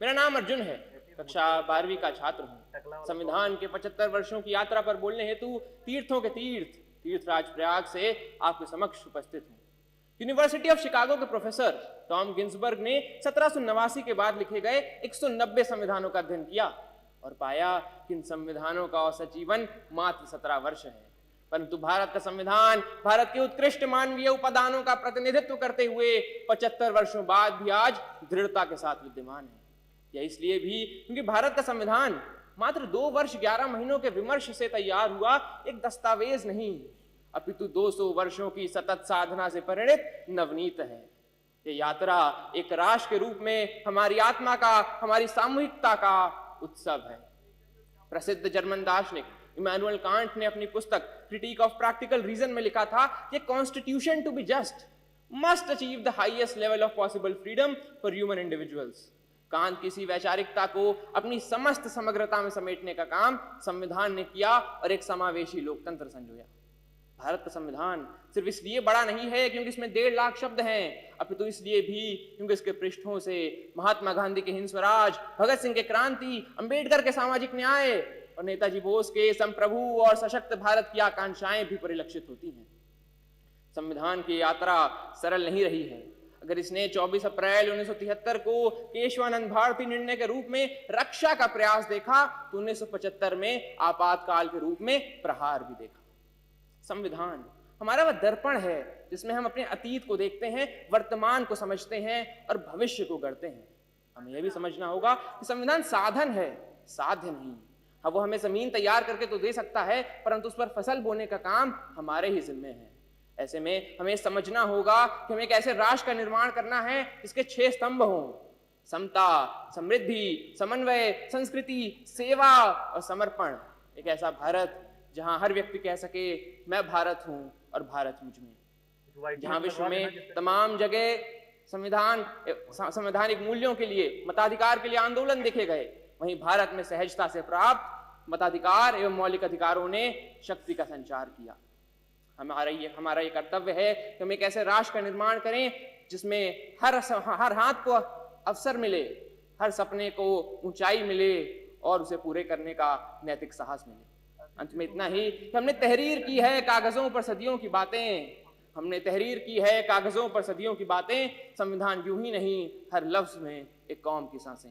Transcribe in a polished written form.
मेरा नाम अर्जुन है, कक्षा 12वीं का छात्र हूँ। संविधान के 75 वर्षों की यात्रा पर बोलने हेतु तीर्थों के तीर्थराज प्रयाग से आपके समक्ष उपस्थित हूँ। यूनिवर्सिटी ऑफ शिकागो के प्रोफेसर टॉम गिन्सबर्ग ने 1789 के बाद लिखे गए 190 संविधानों का अध्ययन किया और पाया कि इन संविधानों का औसत जीवन मात्र 17 वर्ष है। परंतु भारत का संविधान भारत के उत्कृष्ट मानवीय उपादानों का प्रतिनिधित्व करते हुए 75 वर्षों बाद भी आज दृढ़ता के साथ विद्यमान है। यह इसलिए भी क्योंकि भारत का संविधान मात्र 2 वर्ष 11 महीनों के विमर्श से तैयार हुआ एक दस्तावेज नहीं, अपितु 200 वर्षों की सतत साधना से परिणित नवनीत है। ये यात्रा एक राष्ट्र के रूप में हमारी आत्मा का, हमारी सामूहिकता का उत्सव है। प्रसिद्ध जर्मन दार्शनिक इमैनुअल कांट ने अपनी पुस्तक क्रिटिक ऑफ प्रैक्टिकल रीजन में लिखा था कि constitution to be just must achieve the highest level of possible freedom for human individuals. Kant की इसी वैचारिकता को अपनी समस्त समग्रता में समेटने का काम संविधान ने किया और एक समावेशी लोकतंत्र संजोया। भारत का संविधान सिर्फ इसलिए बड़ा नहीं है क्योंकि इसमें 1.5 लाख शब्द हैं, अपितु इसलिए भी क्योंकि इसके पृष्ठों से महात्मा गांधी के हिंद स्वराज, भगत सिंह के क्रांति, अंबेडकर के सामाजिक न्याय और नेताजी बोस के संप्रभु और सशक्त भारत की आकांक्षाएं भी परिलक्षित होती हैं। संविधान की यात्रा सरल नहीं रही है। अगर इसने 24 अप्रैल 1973 को केशवानंद भारती निर्णय के रूप में रक्षा का प्रयास देखा तो 1975 में आपातकाल के रूप में प्रहार भी देखा। संविधान हमारा वह दर्पण है जिसमें हम अपने अतीत को देखते हैं, वर्तमान को समझते हैं और भविष्य को गढ़ते हैं। हमें यह भी समझना होगा कि संविधान साधन है, साध्य नहीं। हाँ, वो हमें जमीन तैयार करके तो दे सकता है, परंतु उस पर फसल बोने का काम हमारे ही जिम्मे है। ऐसे में हमें समझना होगा कि हमें एक ऐसे राष्ट्र का निर्माण करना है जिसके 6 स्तंभ हों: समता, समृद्धि, समन्वय, संस्कृति, सेवा और समर्पण। एक ऐसा भारत जहां हर व्यक्ति कह सके मैं भारत हूं और भारत मुझ में। जहां विश्व में तमाम जगह संवैधानिक मूल्यों के लिए, मताधिकार के लिए आंदोलन देखे गए, वहीं भारत में सहजता से प्राप्त मताधिकार एवं मौलिक अधिकारों ने शक्ति का संचार किया। हमारा ये कर्तव्य है कि हम एक ऐसे राष्ट्र का निर्माण करें जिसमें हर हाथ को अवसर मिले, हर सपने को ऊंचाई मिले और उसे पूरे करने का नैतिक साहस मिले। अंत में इतना ही कि हमने तहरीर की है कागजों पर सदियों की बातें, हमने तहरीर की है कागजों पर सदियों की बातें। संविधान यूं ही नहीं, हर लफ्ज में एक कौम की सांसें।